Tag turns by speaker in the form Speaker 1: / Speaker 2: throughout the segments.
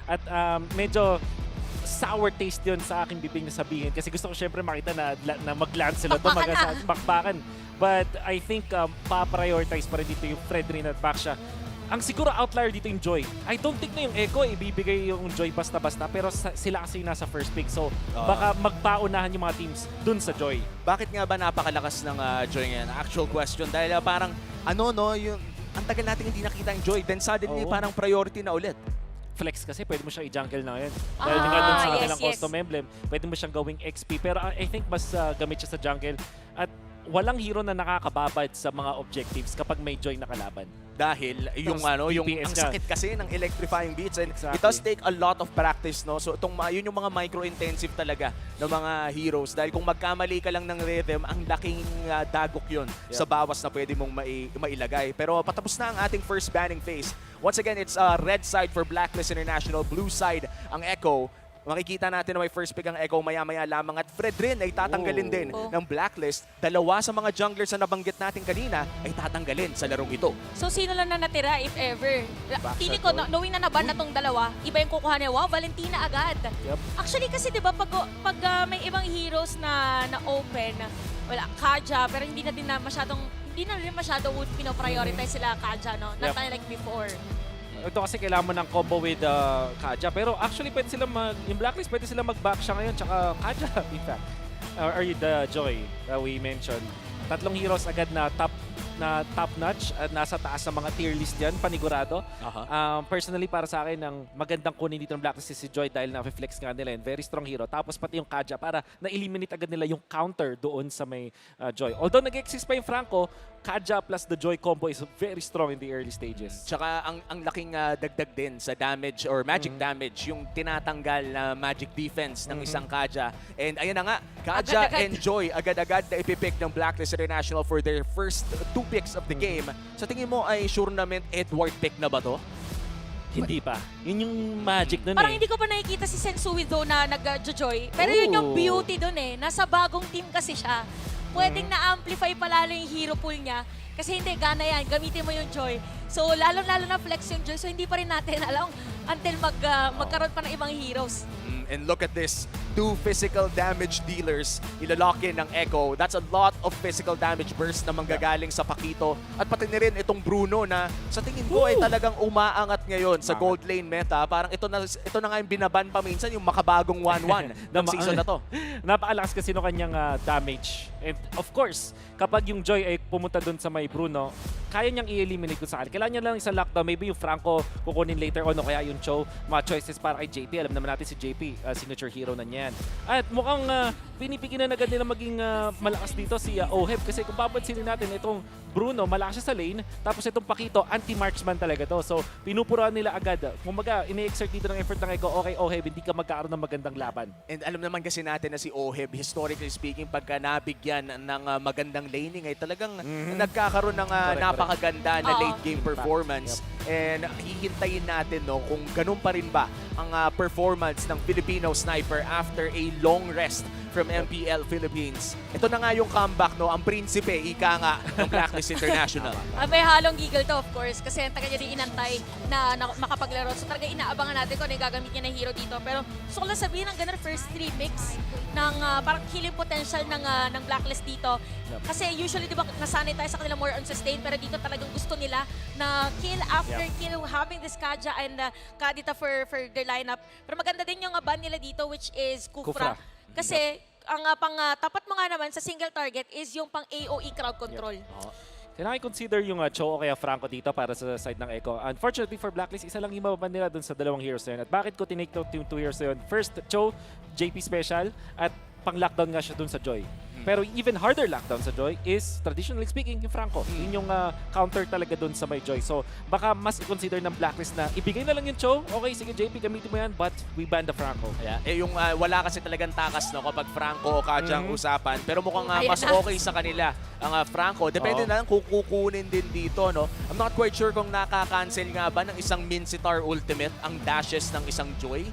Speaker 1: At medyo sour taste yun sa aking bibig na sabihin kasi gusto ko syempre makita na mag-land sila to, bakbakan. But I think pa-prioritize pa rin dito yung Fred Rin at Baxia. Ang siguro outlier dito yung Joy. I don't think na yung Echo ibibigay yung Joy basta-basta pero sila kasi nasa first pick. So baka magpaunahan yung mga teams dun sa Joy.
Speaker 2: Bakit nga ba napakalakas ng Joy ngayon? Actual question. Dahil parang, yung, ang tagal natin hindi nakita yung Joy. Then suddenly, parang priority na ulit.
Speaker 1: Flex kasi pwede mo siyang i-jungle na ngayon. Dahil nga dun sa kanilang custom emblem, pwede mo siyang gawing XP. Pero I think mas gamit siya sa jungle. At walang hero na nakakababad sa mga objectives kapag may Joy na kalaban.
Speaker 2: Dahil yung
Speaker 1: DPS
Speaker 2: ang sakit kasi ng electrifying beats, and
Speaker 1: Exactly.
Speaker 2: it does take a lot of practice, no? So yun yung mga micro-intensive talaga ng mga heroes, dahil kung magkamali ka lang ng rhythm, ang laking dagok yun sa bawas na pwede mong mailagay. Pero patapos na ang ating first banning phase. Once again, it's red side for Blacklist International, blue side ang Echo. Makikita natin na may first pick ang Echo maya-maya lamang, at Fred Rin ay tatanggalin din ng Blacklist. Dalawa sa mga junglers na nabanggit natin kanina ay tatanggalin sa larong ito.
Speaker 3: So, sino lang na natira, if ever? Feeling ko, knowing na naban na tong dalawa, iba yung kukuha niya. Wow, Valentina agad.
Speaker 1: Yep.
Speaker 3: Actually, kasi di ba pag may ibang heroes na open, wala, Kaja, pero hindi na rin masyadong pino-prioritize sila Kaja, no? Not like before.
Speaker 1: Ito kasi kailangan mo ng combo with Kaja. Pero actually, pwede sila yung Blacklist, pwede sila mag-back siya ngayon, tsaka Kaja, in fact. Or the Joy that we mentioned. Tatlong heroes agad na top-notch at nasa taas ng mga tier list yan, panigurado. Personally, para sa akin, ang magandang kunin dito ng Blacklist is si Joy dahil na-flex nga nila yun. Very strong hero. Tapos pati yung Kaja para na-eliminate agad nila yung counter doon sa may Joy. Although nag-exist pa yung Franco, Kaja plus the Joy combo is very strong in the early stages.
Speaker 2: Tsaka ang laking dagdag din sa damage or magic damage, yung tinatanggal na magic defense ng isang Kaja. And ayan na nga, Kaja and Joy agad-agad na ipipick ng Blacklist International for their first 2 picks of the game. Sa tingin mo ay tournament Edward pick na ba to?
Speaker 1: Hindi pa. Yun yung magic nun
Speaker 3: Parang hindi ko pa nakikita si Sensui though na nag-joy. Pero yun yung beauty dun eh. Nasa bagong team kasi siya. Pwedeng na-amplify palalo yung hero pool niya. Kasi hindi, gana yan. Gamitin mo yung Joy. So, lalo-lalo na flex yung Joy. So, hindi pa rin natin alam until magkaroon pa ng ibang heroes.
Speaker 2: And look at this, 2 physical damage dealers ilalock in ng Echo. That's a lot of physical damage burst na manggagaling sa Pakito. At pati na rin itong Bruno na sa tingin ko ay talagang umaangat ngayon sa gold lane meta. Parang ito na nga yung binaban pa minsan, yung makabagong 1-1 ng season na to.
Speaker 1: Napakalakas kasi no kanyang damage. And of course, kapag yung Joy ay pumunta dun sa may Bruno, kaya niyang i-eliminate kung sakali. Kailangan niya lang isang lockdown. Maybe yung Franco kukunin later on o kaya yung Cho. Mga choices para kay JP. Alam naman natin si JP, signature hero na niyan. At mukhang pinipigilan agad nila maging malakas dito si Oheb. Kasi kung papansinin natin, itong Bruno, malakas siya sa lane. Tapos itong Pakito, anti-marksman talaga to. So, pinupuruan nila agad. Kumaga, ini-exert dito ng effort ng Echo. Okay, Oheb, hindi ka magkakaroon ng magandang laban.
Speaker 2: And alam naman kasi natin na si Oheb, historically speaking, pagka nabigyan ng magandang laning ay talagang nagkakaroon ng napakaganda na late game performance. And hihintayin natin kung ganun pa rin ba ang performance ng Filipino sniper after a long rest from MPL Philippines. Ito na nga yung comeback, ang prinsipe, ika nga, ng Blacklist International.
Speaker 3: May halong giggle to, of course, kasi ang taga niya din inantay na makapaglaro. So talaga inaabangan natin kung ano yung gagamit niya ng hero dito. Pero gusto ko lang sabihin, ang ganda first 3 picks ng parang killing potential ng Blacklist dito. Kasi usually, di ba, nasanay tayo sa kanila more on sustain, pero dito talagang gusto nila na kill after kill, having this Kaja and Kadita for their lineup. Pero maganda din yung ban nila dito, which is Kufra. Kasi ang tapat mo nga naman sa single target is yung pang AOE crowd control.
Speaker 1: Kailangan i-consider yung Cho o kaya Franco dito para sa side ng Echo. Unfortunately for Blacklist, isa lang yung mababan nila dun sa dalawang heroes na yun. At bakit ko tinake yung 2 heroes na yun? First, Cho, JP Special, at pang-lockdown nga siya dun sa Joy. Pero even harder lockdown sa Joy is, traditionally speaking, yung Franco. Yun yung counter talaga dun sa may Joy. So, baka mas i-consider ng Blacklist na ibigay na lang yung Cho. Okay, sige JP, gamitin mo yan, but we ban the Franco.
Speaker 2: Yung wala kasi talagang takas kapag Franco o Kaja ang usapan. Pero mukhang mas okay sa kanila ang Franco. Depende na lang kung kukunin din dito. I'm not quite sure kung nakaka-cancel nga ba ng isang Mincetar Ultimate ang dashes ng isang Joy.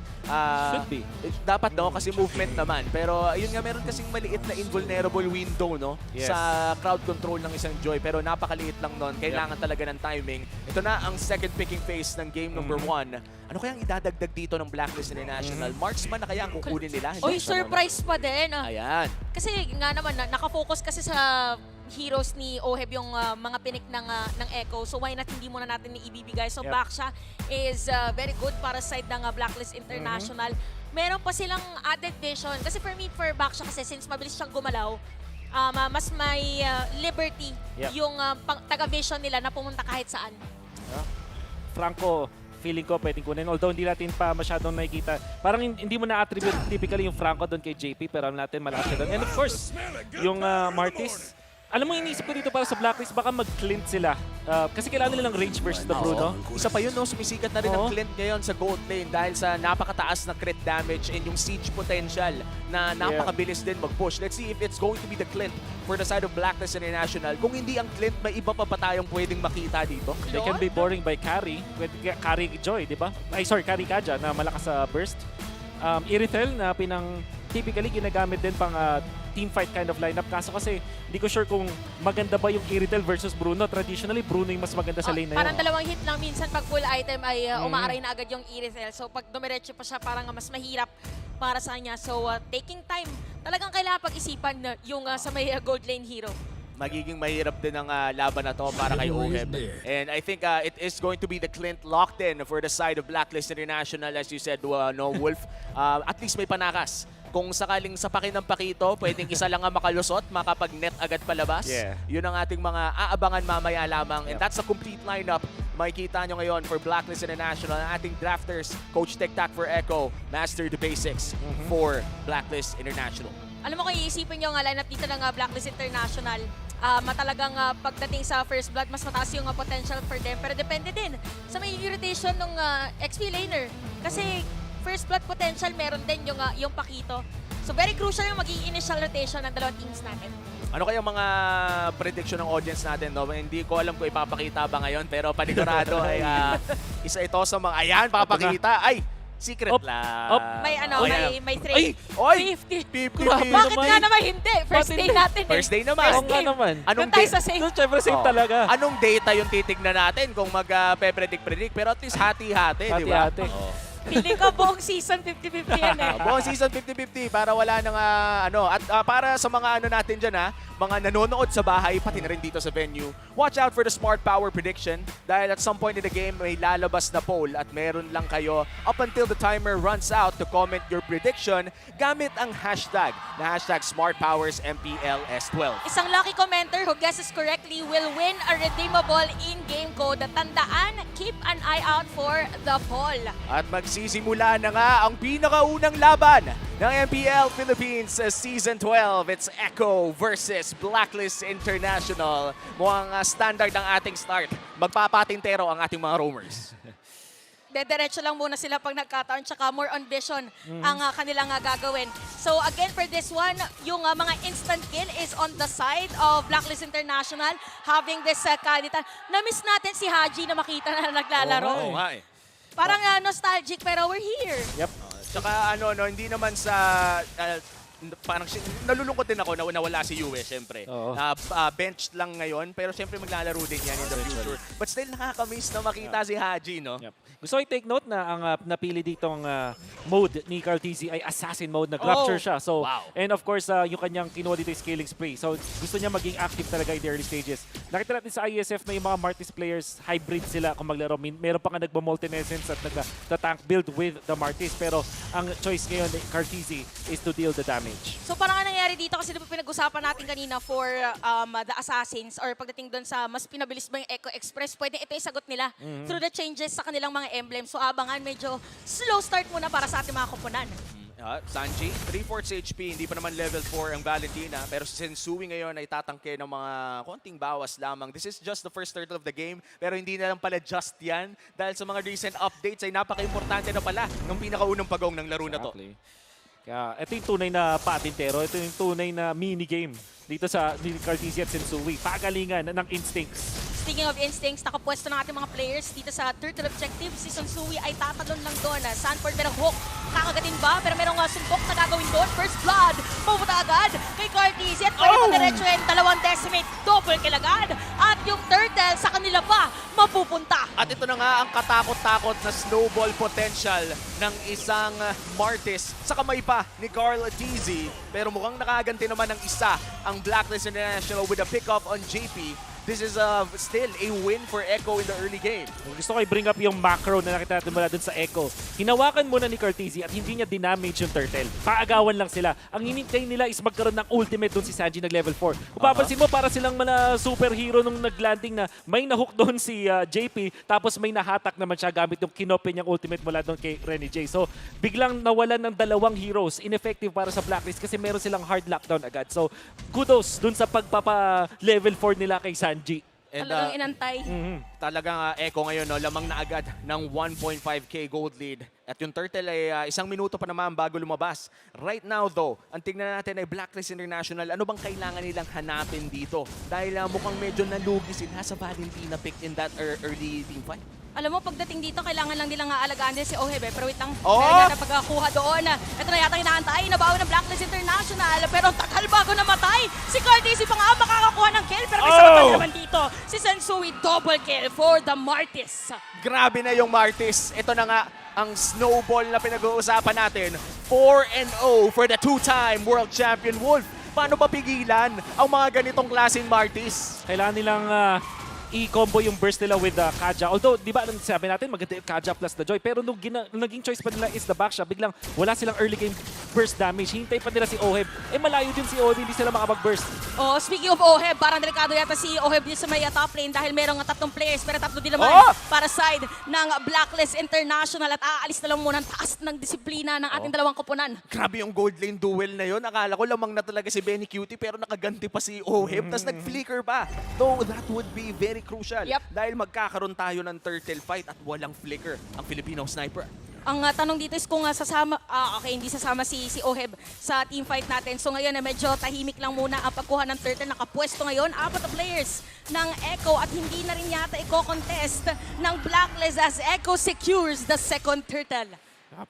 Speaker 1: Should be.
Speaker 2: Dapat kasi movement naman. Pero yun nga, meron kasing maliit na invulnerable vulnerable window, no?
Speaker 1: Yes.
Speaker 2: Sa crowd control ng isang Joy, pero napakaliit lang nun. Kailangan talaga ng timing. Ito na ang second picking phase ng game number 1. Ano kayang idadagdag dito ng Blacklist International? Marksman na kaya ang kukunin nila?
Speaker 3: Oy,
Speaker 2: Hindi.
Speaker 3: surprise pa din.
Speaker 2: Ayan.
Speaker 3: Kasi nga naman, nakafocus kasi sa heroes ni Oheb yung mga pinik ng Echo. So why not hindi muna natin ibibigay? So
Speaker 1: Yep.
Speaker 3: Baksha is very good para sa side ng Blacklist International. Meron pa silang added vision. Kasi for Baksha kasi since mabilis siyang gumalaw, mas may liberty
Speaker 1: Yep.
Speaker 3: yung taga-vision nila na pumunta kahit saan.
Speaker 1: Franco, feeling ko pwedeng kunin. Although hindi natin pa masyadong nakikita. Parang hindi mo na-attribute typically yung Franco doon kay JP, pero alam natin malakas siya doon. And of course, yung Martis. Alam mo, iniisip ko dito para sa Blacklist, baka mag-Clint sila. Kasi kailangan nila ng range versus the Bruno.
Speaker 2: Isa pa yun, no? Sumisikat na rin ang
Speaker 1: Oo.
Speaker 2: Clint ngayon sa gold lane dahil sa napakataas na crit damage and yung siege potential na napakabilis din mag-push. Let's see if it's going to be the Clint for the side of Blacklist International. Kung hindi ang Clint, may iba pa tayong pwedeng makita dito.
Speaker 1: They can be boring by carry. Carry Joy, di ba? Ay, sorry, carry Kaja na malakas sa burst. Irithel na typically ginagamit din pang team fight kind of lineup. Kaso kasi, hindi ko sure kung maganda ba yung Irithel versus Bruno. Traditionally, Bruno yung mas maganda sa lane na
Speaker 3: Parang
Speaker 1: yun.
Speaker 3: dalawang hit lang minsan pag full item ay umaaray na agad yung Irithel. So pag dumiretso pa siya, parang mas mahirap para sa kanya. So taking time, talagang kailangan pag-isipan na yung sa may gold lane hero.
Speaker 2: Magiging mahirap din ang laban na to para kay Oheb. And I think it is going to be the Clint locked in for the side of Blacklist International, as you said, no, Wolf. At least may panakas. Kung sakaling sapakin ng pakito, pwedeng isa lang ang makalusot, makapag-net agad palabas.
Speaker 1: Yeah.
Speaker 2: Yun ang ating mga aabangan mamaya lamang. And
Speaker 1: Yep.
Speaker 2: that's a complete lineup. Makikita nyo ngayon for Blacklist International. Ang ating drafters, Coach Tek-Tak for Echo, Master the Basics for Blacklist International.
Speaker 3: Alam mo kung iisipin nyo ang lineup dito ng Blacklist International, talagang pagdating sa first blood, mas mataas yung potential for them. Pero depende din sa may rotation ng XP laner. Kasi first blood potential meron din yung Pakito. So very crucial yung magiging initial rotation ng dalawang teams natin.
Speaker 2: Ano kaya mga prediction ng audience natin? No? Hindi ko alam kung ipapakita ba ngayon, pero panigurado ay isa ito sa mga, ayan, papakita. Ay, secret
Speaker 1: Op.
Speaker 2: lang.
Speaker 3: May may
Speaker 2: Ay,
Speaker 3: trade.
Speaker 2: oy!
Speaker 3: 50.
Speaker 2: 50.
Speaker 3: Bakit nga naman hindi? First
Speaker 1: Bakit
Speaker 3: day
Speaker 1: hindi?
Speaker 3: natin
Speaker 2: First day naman.
Speaker 1: Oo nga naman.
Speaker 2: Anong
Speaker 3: Doon tayo
Speaker 2: date?
Speaker 3: sa safe.
Speaker 1: Doon, syempre safe
Speaker 2: Oh.
Speaker 1: talaga.
Speaker 2: Anong data yung titignan natin kung mag-predict, pero at least hati-hati, di ba?
Speaker 1: Hati-hati.
Speaker 2: Oo.
Speaker 3: Feeling ko buong season 50-50 yan eh.
Speaker 2: Buong season 50-50 para wala nang at para sa mga natin dyan mga nanonood sa bahay pati na rin dito sa venue, watch out for the Smart Power prediction dahil at some point in the game may lalabas na poll at meron lang kayo up until the timer runs out to comment your prediction gamit ang hashtag na hashtag SmartPowersMPLS12.
Speaker 3: Isang lucky commenter who guesses correctly will win a redeemable in-game code. Tandaan, keep an eye out for the poll.
Speaker 2: At magsisimula na nga ang pinakaunang laban ng MPL Philippines Season 12. It's Echo versus Blacklist International. Mukhang standard ang ating start. Magpapatintero ang ating mga roamers.
Speaker 3: Dediretso lang muna sila pag nagkataon, tsaka more on vision ang kanilang gagawin. So again, for this one, yung mga instant kill is on the side of Blacklist International, having this kalitan. Na-miss natin si Haji na makita na naglalaro.
Speaker 2: Oo nga eh.
Speaker 3: Parang nostalgic, pero we're here.
Speaker 1: Yep.
Speaker 2: Tsaka hindi naman sa parang nalulungkot din ako na nawala si Yue, syempre.
Speaker 1: Oo.
Speaker 2: Benched lang ngayon, pero syempre maglalaro din yan in the future. But still nakakamiss na makita si Haji, no?
Speaker 1: Yep. Gusto ko i-take note na ang napili ditong mode ni Carl TZ ay assassin mode. Nag-rupture siya. So,
Speaker 2: wow.
Speaker 1: And of course, yung kanyang kinuha dito yung scaling spray. So, gusto niya maging active talaga in the early stages. Nakita natin sa ISF na yung mga Martis players, hybrid sila kung maglaro. Meron pa nga nagba-multi-essence at nagka-tank build with the Martis. Pero ang choice ngayon ni Carl TZ is to deal the damage.
Speaker 3: So parang ang nangyari dito kasi diba pinag-usapan natin kanina for the assassins or pagdating doon sa mas pinabilis ba yung Echo Express, pwede ito yung sagot nila through the changes sa kanilang mga emblem. So abangan, medyo slow start muna para sa ating mga koponan.
Speaker 2: Sanji, 3/4 HP, hindi pa naman level 4 ang Valentina. Pero si Sensui ngayon ay tatangke ng mga konting bawas lamang. This is just the first turtle of the game. Pero hindi na lang pala just yan. Dahil sa mga recent updates ay napaka-importante na pala ng pinakaunang pagong ng laro na to.
Speaker 1: Exactly. Kaya ito yung tunay na patintero. Ito yung tunay na mini-game dito sa Carl TZ at Sensui. Pagalingan ng instincts.
Speaker 3: speaking of instincts, nakapwesto ng ating mga players dito sa turtle objective. Si Sonsui ay tatalon lang doon. Sanford merong hook. Kakagatin ba? Pero merong suntok na gagawin doon. First blood. Pumunta agad kay Cartesi. At pwede pa diretsuhin. Dalawang decimate. Double kill agad. At yung turtle sa kanila pa mapupunta.
Speaker 2: At ito na nga ang katakot-takot na snowball potential ng isang Martis sa kamay pa ni Carl Tizzy. Pero mukhang nakaganti naman ng isa ang Blacklist International with a pick-up on JP. This is still a win for Echo in the early game.
Speaker 1: Gusto ko i-bring up yung macro na nakita natin mula dun sa Echo. Hinawakan muna ni Cartesi at hindi niya dinamage yung turtle. Paagawan lang sila. Ang hinintay nila is magkaroon ng ultimate dun si Sanji nag level 4. Kung papansin mo, para silang mga superhero nung nag-landing na may nahook doon si JP, tapos may nahatak naman siya gamit yung kinope niyang ultimate mula doon kay Renny J. So, biglang nawalan ng dalawang heroes. Ineffective para sa Blacklist kasi meron silang hard lockdown agad. So, kudos dun sa pagpapa-level 4 nila kay Sanji.
Speaker 2: And
Speaker 3: Talagang inantay.
Speaker 2: talagang Echo ngayon, no, lamang na agad ng 1.5k gold lead. At yung turtle ay isang minuto pa naman bago lumabas. Right now though, ang tingnan natin ay Blacklist International. Ano bang kailangan nilang hanapin dito? Dahil mukhang medyo nalugi sila sa Valentina pick in that early team fight.
Speaker 3: Alam mo, pagdating dito, kailangan lang nilang alagaan din si Oheb. Pero wait lang,
Speaker 2: Oh!
Speaker 3: meron yata pagkakuha doon. Ito na yata inaantay, nabawi ng Blacklist International. Pero ang tagal bago namatay. Si Cartesi pa nga makakakuha ng kill. Pero may sabatan naman dito. Si Sensui, double kill for the Martis.
Speaker 2: Grabe na yung Martis. Ito na nga ang snowball na pinag-uusapan natin. 4-0 for the two-time world champion Wolf. Paano ba pigilan ang mga ganitong klaseng Martis?
Speaker 1: Kailangan nilang i-combo yung burst nila with Kaja. Although, di ba, sabi natin, maganda yung Kaja plus the Joy. Pero nung naging choice pa nila is the backshot, biglang wala silang early game burst damage. Hintay pa nila si Oheb. Eh, malayo din si Oheb, hindi sila makapag-burst.
Speaker 3: Oh, speaking of Oheb, parang delikado yata si Oheb din sa may top lane dahil merong tatlong players pero tatlo din naman para side ng Blacklist International at aalis na lang muna ang taas ng disiplina ng ating dalawang koponan.
Speaker 2: Grabe yung gold lane duel na yun. Akala ko lamang na talaga si Benny Cutie pero nakaganti pa si Oheb. Tapos nag-flicker pa. Though that would be very crucial.
Speaker 3: Yep.
Speaker 2: Dahil magkakaroon tayo ng turtle fight at walang flicker ang Filipino sniper.
Speaker 3: Ang tanong dito is kung sasama, hindi sasama si Oheb sa team fight natin. So ngayon medyo tahimik lang muna ang pagkuha ng turtle. Nakapwesto ngayon, 4 na players ng Echo at hindi na rin yata i-contest ng Blacklist as Echo secures the second turtle.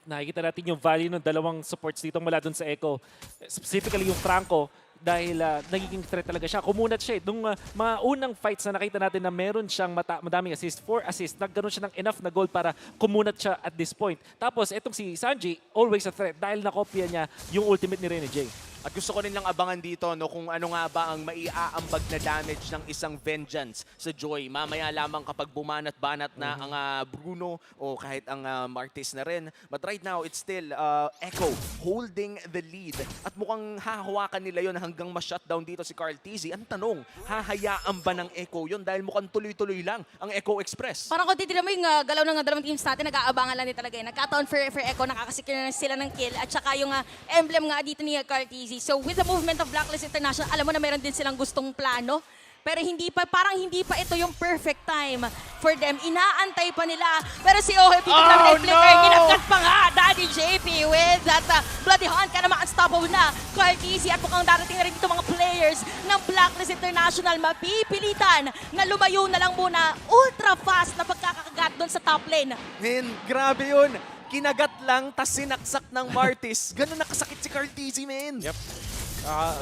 Speaker 1: Nakikita natin yung value ng dalawang supports dito mula dun sa Echo. Specifically yung Franco, dahil nagiging threat talaga siya. Kumunat siya. Nung mga unang fights na nakita natin na meron siyang madaming assist, 4 assists, nagkaroon siya ng enough na goal para kumunat siya at this point. Tapos, etong si Sanji, always a threat dahil nakopya niya yung ultimate ni Renny J.
Speaker 2: At gusto ko rin lang abangan dito no, kung ano nga ba ang maiaambag na damage ng isang Vengeance sa Joy. Mamaya lamang kapag bumanat-banat na ang Bruno o kahit ang Martis na rin. But right now, it's still Echo holding the lead. At mukhang hahawakan nila yon hanggang ma-shutdown dito si Carl Tizzy. Ang tanong, hahayaan ba ng Echo yon dahil mukhang tuloy-tuloy lang ang Echo Express?
Speaker 3: Parang kung titignan mo yung galaw ng dalawang teams natin, nag-aabangan lang din talaga. Nagkataon for Echo, nakakasikir na sila ng kill. At saka yung emblem nga dito ni Carl Tizzy. So with the movement of Blacklist International, alam mo na meron din silang gustong plano. Pero parang hindi pa ito yung perfect time for them. Inaantay pa nila. Pero si Oheb, titignan mo na flicker. Ginagkat pa nga, Daddy JP with that Bloody Hunt. Kaya naman unstoppable na. Carl Tizzy at mukhang darating na rin dito mga players ng Blacklist International. Mapipilitan na lumayo na lang muna. Ultra fast na pagkakagat doon sa top lane.
Speaker 2: Man, grabe yun. Kinagat lang, tas sinaksak ng Martis. Ganun nakasakit si Carl Tizzy, man.
Speaker 1: Yep.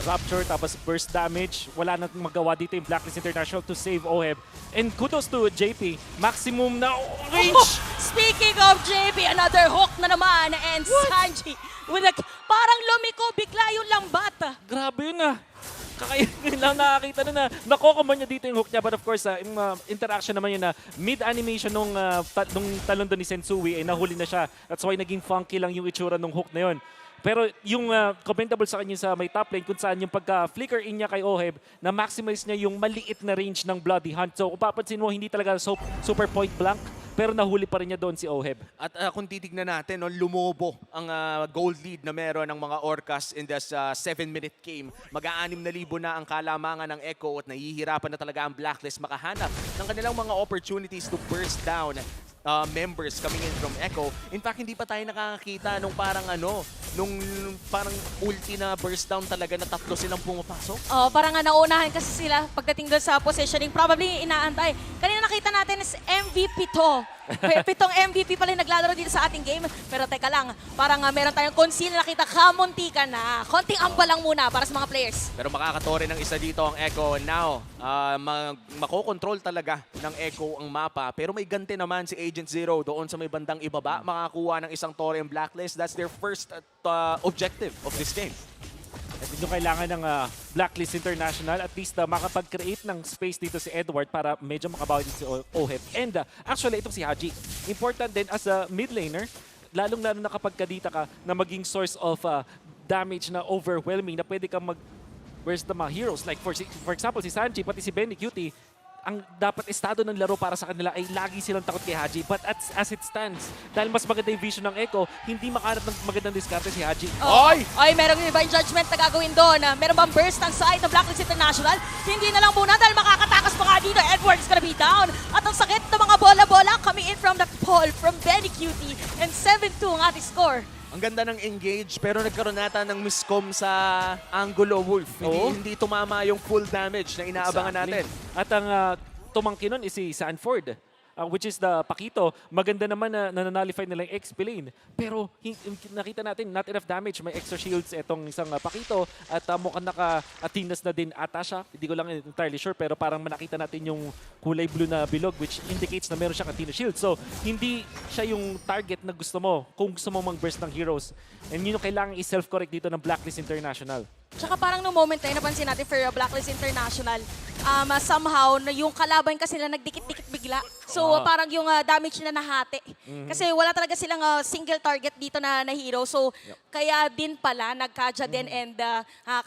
Speaker 1: Rapture, tapos burst damage. Wala na magawa dito yung Blacklist International to save Oheb. And kudos to JP. Maximum na range!
Speaker 3: Oh, speaking of JP, another hook na naman. And Sanji, with parang lumiko, bigla yung lambat.
Speaker 1: Grabe yun Kakainin lang nakakita na nakokomand niya dito yung hook niya. But of course, yung interaction naman yun na mid-animation nung talon doon ni Sensui ay nahuli na siya. That's why naging funky lang yung itsura nung hook na yun. Pero yung commendable sa kanya sa may top lane kung saan yung pagka-flicker in niya kay Oheb na maximize niya yung maliit na range ng Bloody Hunt. So kung papansin mo, hindi talaga super point blank pero nahuli pa rin niya doon si Oheb.
Speaker 2: At kung titignan natin, no, lumobo ang gold lead na meron ng mga Orcas in this 7-minute game. Mag-6,000 na ang kalamangan ng Echo at nahihirapan na talaga ang Blacklist makahanap ng kanilang mga opportunities to burst down members coming in from Echo. In fact, hindi pa tayo nakakakita nung parang nung parang ulti na burst down talaga na tatlo silang pumapasok.
Speaker 3: Oh, parang nga nauunahan kasi sila pagdating doon sa positioning. Probably inaantay. Kanina nakita natin is MVP to. Pitong MVP pala yung naglalaro dito sa ating game. Pero teka lang, parang meron tayong conceal na nakita kamunti ka na. Konting amba lang muna para sa mga players.
Speaker 2: Pero makakatore ng isa dito ang Echo. Now, makokontrol talaga ng Echo ang mapa. Pero may ganti naman si Agent Zero doon sa may bandang ibaba. Makakuha ng isang tore ang Blacklist. That's their first objective of this game.
Speaker 1: At yung kailangan ng Blacklist International, at least makapag-create ng space dito si Edward para medyo makabawi dito si Oheb. And actually, itong si Haji. Important din as a mid laner, lalong-lalo na kapag kadita ka na maging source of damage na overwhelming, na pwede kang where's the mga heroes? Like for example, si Sanji, pati si Benny Cutie, ang dapat estado ng laro para sa kanila ay lagi silang takot kay Haji. But as it stands, dahil mas maganda yung vision ng Echo, hindi makahanap ng magandang diskarte si Haji.
Speaker 2: Oy!
Speaker 3: Ay, merong divine judgment na gagawin doon. Meron bang burst ang side ng Blacklist International? Hindi na lang muna dahil makakatakas pa nga dito. Edward is gonna be down. At ang sakit ng mga bola-bola coming in from the pole from Benny Cutie. And 7-2 ang ating score.
Speaker 2: Ang ganda ng engage, pero nagkaroon nata ng miscom sa Angulo Wolf.
Speaker 1: Oo.
Speaker 2: Hindi tumama yung full damage na inaabangan natin.
Speaker 1: At ang tumangkin nun is si Sanford, which is the Pakito. Maganda naman na nananalify nila yung XP lane. Pero nakita natin, not enough damage. May extra shields itong isang Pakito. At mukhang naka-Atinas na din ata siya. Hindi ko lang entirely sure, pero parang nakita natin yung kulay blue na bilog, which indicates na meron siyang Athena shield. So, hindi siya yung target na gusto mo kung gusto mo mag-burst ng heroes. And yun yung kailangan i-self-correct dito ng Blacklist International.
Speaker 3: Tsaka parang no moment tayo napansin natin for Blacklist International, somehow na yung kalaban kasi nila nagdikit-dikit bigla. So parang yung damage nila nahati. Kasi wala talaga silang single target dito na hero. So kaya din pala nagkadya din and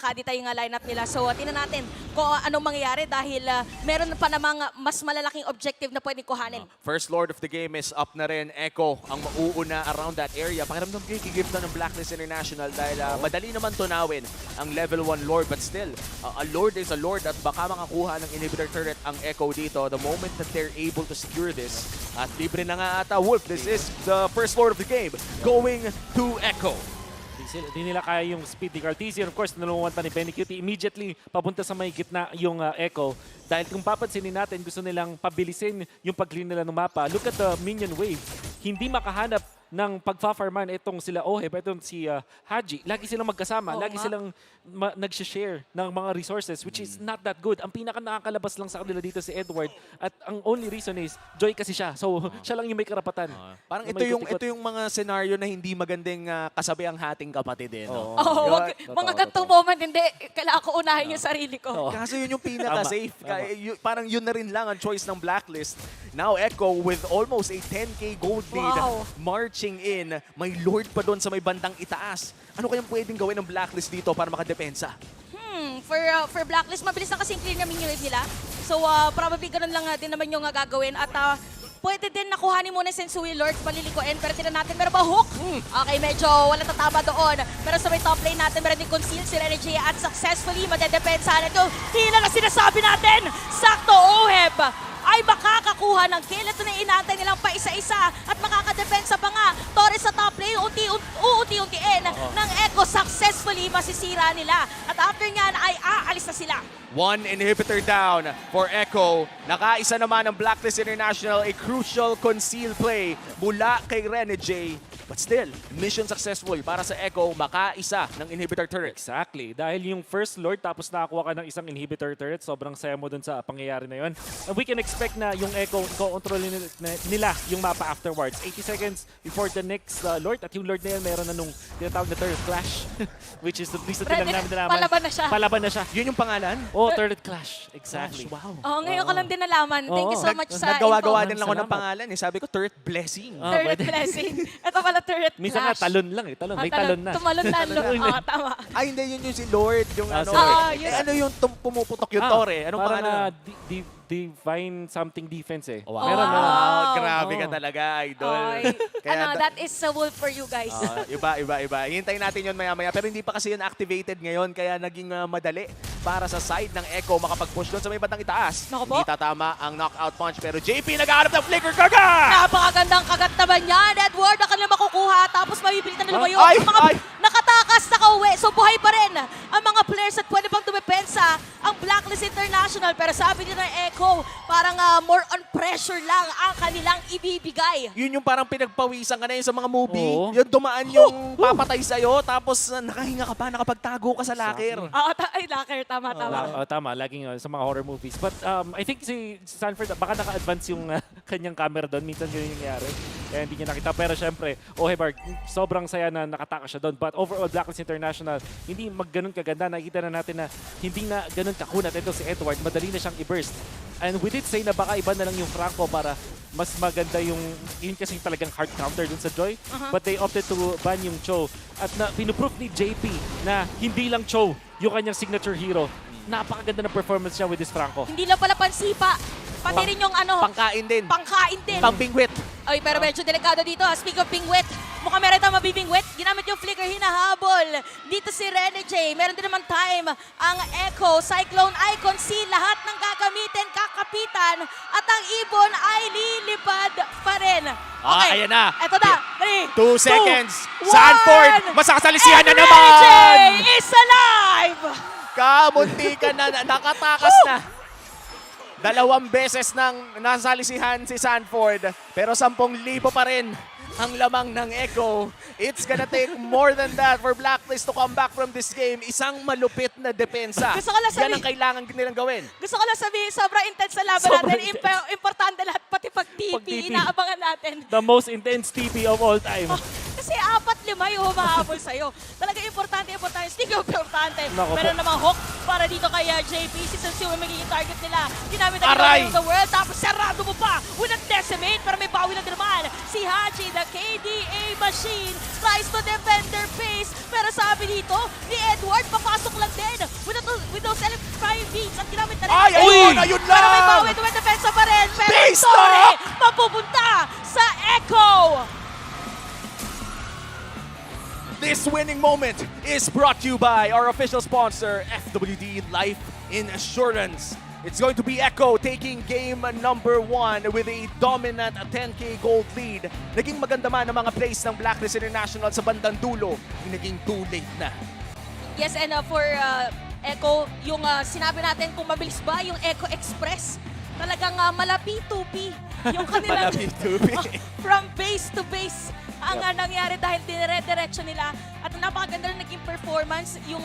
Speaker 3: kadita yung lineup nila. So tingnan natin kung anong mangyayari dahil meron pa namang mas malalaking objective na pwedeng kuhanin.
Speaker 2: First Lord of the game is up na rin. Echo ang mauuna around that area. Pakiramdam ko i-give na ng Blacklist International dahil madali naman tunawin ang level 1 Lord. But still, a Lord is a Lord at baka makakuha ng inhibitor turret ang Echo dito the moment that they're able to secure this. At libre na nga ata Wolf. This is the first Lord of the game going to Echo.
Speaker 1: Di nila kaya yung speed ni Cartesia. Of course, nalunguan pa ni Benny Cutie. Immediately, papunta sa may gitna yung Echo. Dahil kung papansinin natin, gusto nilang pabilisin yung pag-clean nila ng mapa. Look at the minion wave. Hindi makahanap ng pagfa-farman itong sila Oheb, itong si Haji. Lagi silang magkasama.
Speaker 3: Oo
Speaker 1: Lagi
Speaker 3: nga.
Speaker 1: silang nag-share ng mga resources, which is not that good. Ang pinaka nakakalabas lang sa kanila dito si Edward. At ang only reason is, Joy kasi siya. So, siya lang yung may karapatan.
Speaker 2: Parang
Speaker 1: Na
Speaker 2: ito
Speaker 1: may
Speaker 2: yung
Speaker 1: ikot-ikot.
Speaker 2: ito yung mga senaryo na hindi magandang kasabi ang hating kapatid eh. No?
Speaker 3: Oh, wag, mga gantong moment, hindi. Kailangan ko unahin yung sarili ko.
Speaker 1: Oo.
Speaker 2: Kaso yun yung pinaka-safe. Parang yun na rin lang ang choice ng Blacklist. Now Echo with almost a 10k gold lead
Speaker 3: Wow.
Speaker 2: marching in. May Lord pa doon sa may bandang itaas. Ano kayang pwedeng gawin ng Blacklist dito para makadepensa?
Speaker 3: For Blacklist, mabilis na kasi yung clear na minion wave nila. So, probably ganun lang din naman yung gagawin. At pwede din nakuhanin muna Sensui Lord, palilikuin. Pero tinan natin, meron ba hook? Okay, medyo wala tatama doon. Pero sa may top lane natin, meron din conceal si Renegade at successfully madedepensahan ito. Hila na sinasabi natin! Sakto, Oheb! Ay makakakuha ng kill. Ito na inaantay nilang pa isa-isa at makakadepensa pa nga. Torres sa top lane, unti-untiin ng Echo successfully masisira nila. At after nyan ay aalis na sila.
Speaker 2: One inhibitor down for Echo. Nakaisa naman ng Blacklist International, a crucial conceal play mula kay Renegade. But still, mission successful para sa Echo, makaisa ng inhibitor turret.
Speaker 1: Exactly. Dahil yung first Lord tapos nakakuha ka ng isang inhibitor turret, sobrang saya mo dun sa pangyayari na yun. And we can expect na yung Echo, i-control nila yung mapa afterwards. 80 seconds before the next Lord. At yung Lord na yan, meron na nung tinatawag na turret clash. Which is the recent lang namin nalaman.
Speaker 3: Palaban na siya.
Speaker 1: Palaban na siya.
Speaker 2: Yun yung pangalan?
Speaker 1: Oh, turret clash. Exactly.
Speaker 2: Wow.
Speaker 3: Oh, ngayon ko lang din nalaman. Thank you so
Speaker 1: Oo.
Speaker 3: much sa
Speaker 2: Naggawa-gawa
Speaker 3: info.
Speaker 2: din lang ako ng
Speaker 1: Salamat.
Speaker 2: pangalan. Eh. Sabi ko, turret blessing.
Speaker 1: Ah,
Speaker 3: Turret
Speaker 1: pwede.
Speaker 3: blessing. Ito pala turret
Speaker 1: Minsan nga,
Speaker 3: clash.
Speaker 1: talon lang eh. Talon. May talon na.
Speaker 3: Tumalon lalo. Tama.
Speaker 2: Ay, hindi. Yun yung si Lord. Yung
Speaker 1: Ah,
Speaker 2: ano.
Speaker 1: sorry.
Speaker 3: yun.
Speaker 2: ano yung pumuputok yung Tore? Anong
Speaker 1: parang,
Speaker 2: pangalan?
Speaker 1: divine something defense eh.
Speaker 2: Wow.
Speaker 1: Meron, meron.
Speaker 3: Wow.
Speaker 2: Grabe ka
Speaker 1: Oo.
Speaker 2: talaga, idol.
Speaker 3: Ay, that is a wolf for you guys.
Speaker 2: Iba. Hintayin natin yun maya-maya. Pero hindi pa kasi yun activated ngayon, kaya naging madali para sa side ng Echo makapag-push doon sa may bandang itaas.
Speaker 3: Naku po.
Speaker 2: Hindi tatama ang knockout punch pero JP nag-aarap ng flicker kaga!
Speaker 3: Napakagandang kagat naman yan. Edward, na kanila makukuha. Tapos mabibilitan na lumayo.
Speaker 2: Ay,
Speaker 3: Ang mga
Speaker 2: ay.
Speaker 3: nakatakas, nakauwi. So buhay pa rin ang mga players at pwede pang dumepensa ang Blacklist International. Pero sabi nila ng Echo, parang more on pressure lang ang kanilang ibibigay.
Speaker 2: Yun yung parang pinagpawisan ka na yun sa mga movie.
Speaker 1: Oo.
Speaker 2: Yung dumaan yung papatay sa'yo tapos nakahinga ka pa, nakapagtago ka sa locker.
Speaker 3: Ay, locker. Tama.
Speaker 1: Tama, laging sa mga horror movies. But I think si Sanford, baka naka-advance yung kanyang camera doon. Minsan yun yung nangyari. Kaya hindi niya nakita. Pero syempre, Ohebar, sobrang saya na nakataka siya doon. But overall, Blacklist International, hindi magganon kaganda. Nakikita na natin na hindi na ganun kakunat. Ito si Edward, madali na siyang i-burst. And we did say na baka iba na lang yung Franco para mas maganda yung, yun kasi talagang hard counter dun sa Joy. But they opted to ban yung Cho. At na, pinuproof ni JP na hindi lang Cho yung kanyang signature hero. Napakaganda ng performance niya with this Franco.
Speaker 3: Hindi lang pala pansipa. Pati rin yung
Speaker 2: Pangkain din.
Speaker 3: pangkain din.
Speaker 2: Pangbingwit.
Speaker 3: Ay, pero medyo delikado dito. Speak of pingwit, mukhang meron tayong mabibingwit. Ginamit yung flicker, hinahabol. Dito si Rene J. Meron din naman time ang Echo, Cyclone Icon C. Lahat ng gagamitin, kakapitan. At ang ibon ay lilipad pa rin. Okay,
Speaker 2: Ayan na.
Speaker 3: Eto na. 3,
Speaker 2: 2 seconds. Sanford, masasalisihan na
Speaker 3: Rene
Speaker 2: naman.
Speaker 3: J is alive!
Speaker 2: Kamunti ka na, nakatakas na. 2 beses nang nasalisihan si Sanford, pero 10,000 pa rin ang lamang ng Echo. It's gonna take more than that for Blacklist to come back from this game. Isang malupit na depensa.
Speaker 3: Gusto ko lang
Speaker 2: Yan ang kailangan nilang gawin.
Speaker 3: Gusto ko lang sabihin, sobrang intense sa laban
Speaker 1: Sobrang
Speaker 3: natin.
Speaker 1: intense.
Speaker 3: Importante lahat, pati pag
Speaker 1: Pag
Speaker 3: TP,
Speaker 1: TP.
Speaker 3: inaabangan natin.
Speaker 1: The most intense TP of all time.
Speaker 3: Kasi 4-5 yung humahabol sa'yo. Talaga importante. Speaking of importante,
Speaker 1: Naku po.
Speaker 3: meron namang hook para dito kay JP. Si Sensiu yung magiging target nila. Ginamit ang
Speaker 2: Aray!
Speaker 3: Glory of the World. Tapos sarado mo pa with a decimate. Pero may bawi na din naman. Si Haji, the KDA machine, tries to defend their face. Pero sabi dito, ni Edward, papasok lang din with those electrifying beats. At ginamit na rin.
Speaker 2: Ay, ayun, ayun
Speaker 3: Pero may
Speaker 2: lang!
Speaker 3: bawi, dumedepensa pa rin. Pero
Speaker 2: Base
Speaker 3: story,
Speaker 2: lock!
Speaker 3: mapupunta sa Echo.
Speaker 2: This winning moment is brought to you by our official sponsor, FWD Life Insurance. It's going to be Echo taking game number 1 with a dominant 10K gold lead. Naging maganda man ang mga plays ng Blacklist International sa bandang dulo. Naging too late na.
Speaker 3: Yes, and for Echo, yung sinabi natin kung mabilis ba yung Echo Express, talagang malapi-tupi yung kanilang
Speaker 2: Malapi-tupi.
Speaker 3: from base to base ang nangyari dahil dinire-diretso nila at napakaganda rin naging performance. Yung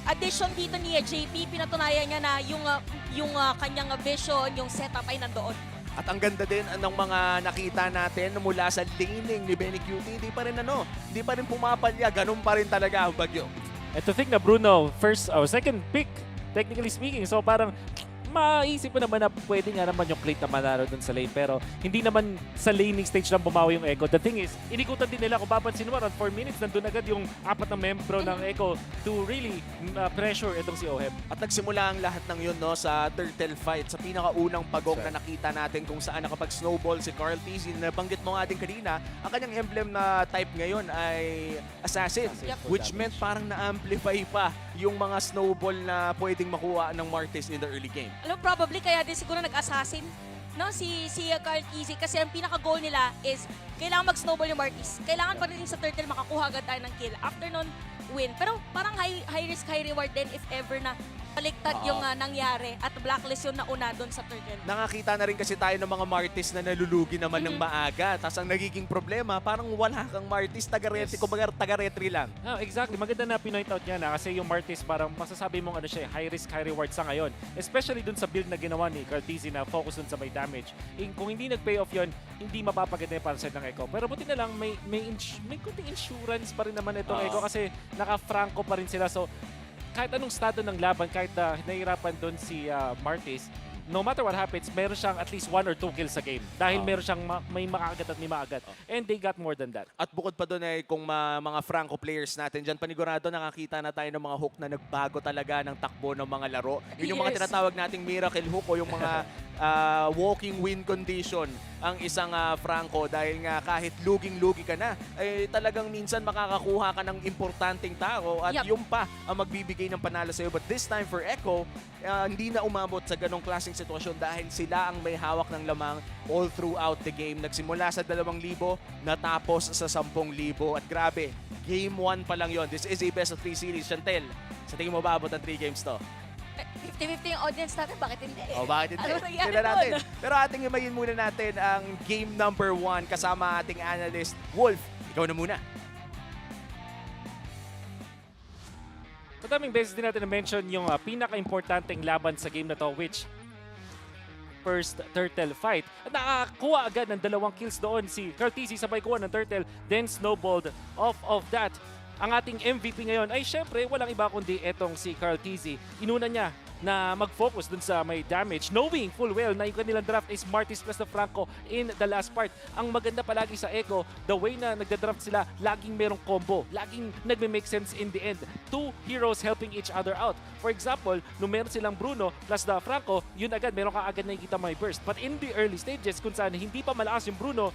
Speaker 3: addition dito ni JP, pinatunayan niya na yung kanyang vision, yung setup ay nandoon.
Speaker 2: At ang ganda din ng mga nakita natin mula sa laning ni Benny Cutie, hindi pa rin pumapalya, ganun pa rin talaga ang bagyo.
Speaker 1: And to think na Bruno, first or second pick, technically speaking. So parang maisip mo naman na pwede nga naman yung plate na manalo dun sa lane. Pero hindi naman sa laning stage lang bumawi yung Echo. The thing is, inikutan din nila kung papansin mo, around 4 minutes, nandun agad yung 4 na membro ng Echo to really pressure itong si Oheb.
Speaker 2: At nagsimula ang lahat ng yun no, sa turtle fight, sa pinakaunang pagong na nakita natin kung saan nakapag-snowball si Carl Tizzy. Nabanggit mo nga din kanina, ang kanyang emblem na type ngayon ay Assassin.
Speaker 3: Yep.
Speaker 2: Which meant parang na-amplify pa yung mga snowball na pwedeng makuha ng Martis in the early game.
Speaker 3: Alam, probably kaya din siguro nag-assassin no, si Carl Tizzy kasi ang pinaka-goal nila is kailangan mag-snowball yung Martis. Kailangan pa rin sa turtle makakuha agad tayo ng kill. After nun, win. Pero parang high risk, high reward din if ever na baliktad yung nangyari at blacklist yung nauna doon sa turtle.
Speaker 2: Nakakita na rin kasi tayo ng mga Martis na nalulugi naman ng maaga. Tapos ang nagiging problema, parang wala kang Martis, taga-retry, kumbaga taga-retry lang.
Speaker 1: Oh, exactly. Maganda na pinoint out niya na kasi yung Martis parang masasabi mong ano siya, high risk, high reward sa ngayon. Especially dun sa build na ginawa ni Carl Tizzy na focus dun sa may damage. Kung hindi nag-pay off yun, hindi mapapaganda yung panside ng Echo. Pero buti na lang may kunting insurance pa rin naman itong Echo kasi naka-Franco pa rin sila. So kahit anong estado ng laban, kahit nahihirapan doon si Martis, no matter what happens, meron siyang at least 1 or 2 kills sa game. Dahil meron siyang may makakagat at may maagat. And they got more than that.
Speaker 2: At bukod pa doon kung mga Franco players natin dyan, panigurado nakakita na tayo ng mga hook na nagbago talaga ng takbo ng mga laro. Yun yung mga
Speaker 3: Yes.
Speaker 2: tinatawag nating miracle hook o yung mga walking win condition ang isang Franco dahil nga kahit luging-lugi ka na, talagang minsan makakakuha ka ng importanteng tao at
Speaker 3: Yup.
Speaker 2: yung pa ang magbibigay ng panalo sa'yo. But this time for Echo, hindi na umabot sa ganong klaseng sitwasyon dahil sila ang may hawak ng lamang all throughout the game. Nagsimula sa 2,000, natapos sa 10,000. At grabe, game 1 pa lang yon. This is a best of 3 series. Chantel, sa tingin mo ba abot ang 3 games to?
Speaker 3: 50-50 yung audience natin, bakit hindi?
Speaker 2: O bakit hindi?
Speaker 3: Ano nangyari
Speaker 2: Tignan natin.
Speaker 3: doon?
Speaker 2: Pero ating imayin muna natin ang game number 1 kasama ating analyst, Wolf. Ikaw na muna.
Speaker 1: Madaming beses din natin na-mention yung pinaka-importanteng laban sa game na to, which first turtle fight. At nakakuha agad ng 2 kills doon si Carl TZ, sabay kuha ng turtle, then snowballed off of that. Ang ating MVP ngayon ay syempre walang iba kundi etong si Carl TZ. Inuna niya na mag-focus dun sa may damage, knowing full well na yung kanilang draft is Martis plus the Franco in the last part. Ang maganda palagi sa Echo, the way na nagda-draft sila, laging merong combo, laging nagme-make sense in the end. 2 heroes helping each other out. For example, nung meron silang Bruno plus the Franco, yun agad, meron ka agad nakikita may burst. But in the early stages, kung saan hindi pa malakas yung Bruno,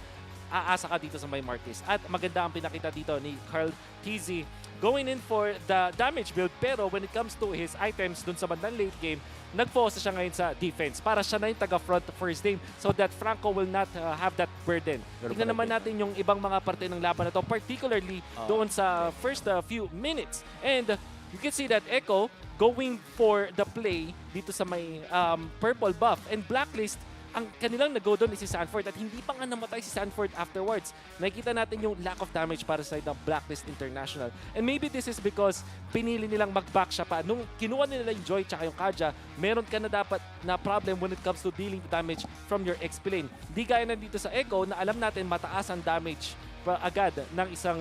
Speaker 1: aasa ka dito sa may Martis. At maganda ang pinakita dito ni Carl TZ going in for the damage build, pero when it comes to his items dun sa bandang late game, nag-focus siya ngayon sa defense para siya na yung taga-front for his team so that Franco will not have that burden. Tingnan naman natin yung ibang mga parte ng laban na to, particularly doon sa first few minutes. And you can see that Echo going for the play dito sa may purple buff, and Blacklist, ang kanilang nag-go doon is si Sanford at hindi pa nga namatay si Sanford afterwards. Nakikita natin yung lack of damage para sa ng Blacklist International. And maybe this is because pinili nilang mag-back siya pa. Nung kinuha nila yung Joy tsaka yung Kaja, meron ka na dapat na problem when it comes to dealing damage from your XP lane. Di gaya na dito sa Echo na alam natin mataas ang damage agad ng isang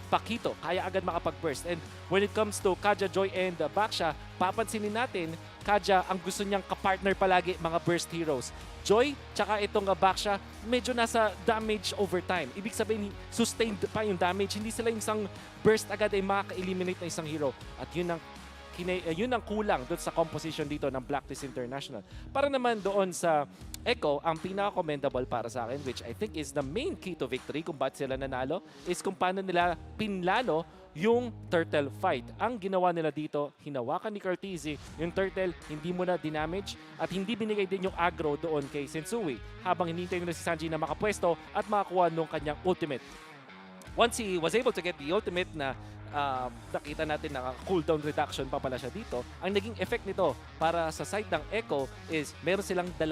Speaker 1: Pakito, kaya agad makapag-burst. And when it comes to Kaja, Joy, and Baksha, papansinin natin, Kaja, ang gusto niyang kapartner palagi, mga burst heroes. Joy, tsaka itong Baksha, medyo nasa damage over time. Ibig sabihin, sustained pa yung damage. Hindi sila yung isang burst agad ay makaka-eliminate na isang hero. At yun ang kulang doon sa composition dito ng Blacklist International. Para naman doon sa Echo, ang pinaka-commendable para sa akin, which I think is the main key to victory kung ba't sila nanalo, is kung paano nila pinlano yung turtle fight. Ang ginawa nila dito, hinawakan ni Carl TZ yung turtle, hindi mo na dinamage at hindi binigay din yung aggro doon kay Sensui habang hinintay nila si Sanji na makapwesto at makakuha nung kanyang ultimate. Once he was able to get the ultimate na nakita natin na cooldown reduction pa pala siya dito, ang naging effect nito para sa side ng Echo is meron silang 2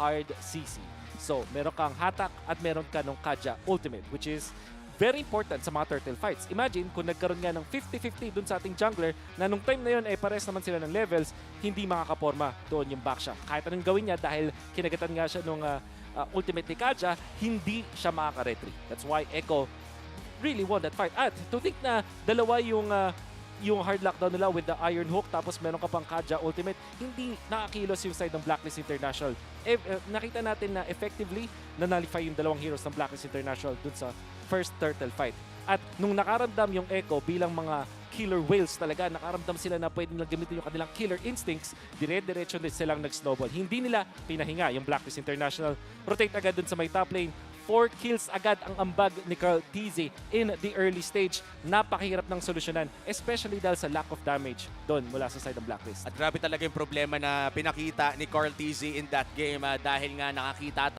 Speaker 1: hard CC. So, meron kang hatak at meron ka ng Kaja ultimate, which is very important sa mga turtle fights. Imagine kung nagkaroon nga ng 50-50 dun sa ating jungler na nung time na yun ay pares naman sila ng levels, hindi makakaporma doon yung Baksha. Kahit anong gawin niya dahil kinagatan nga siya nung ultimate ni Kaja, hindi siya makaka-retry. That's why Echo really won that fight. At to think na dalawa yung hard lockdown nila with the Iron Hook tapos meron ka pang Kaja ultimate, hindi nakakilos yung side ng Blacklist International. Nakita natin na effectively na-nullify yung 2 heroes ng Blacklist International dun sa first turtle fight. At nung nakaramdam yung Echo bilang mga killer whales talaga, nakaramdam sila na pwede nilang gamitin yung kanilang killer instincts, dire-diretso din silang nag-snowball. Hindi nila pinahinga yung Blacklist International. Rotate agad dun sa may top lane. 4 kills agad ang ambag ni Carl TZ in the early stage. Napakahirap ng solusyonan, especially dahil sa lack of damage doon mula sa side ng Blacklist.
Speaker 2: At grabe talaga yung problema na pinakita ni Carl TZ in that game dahil nga nakakita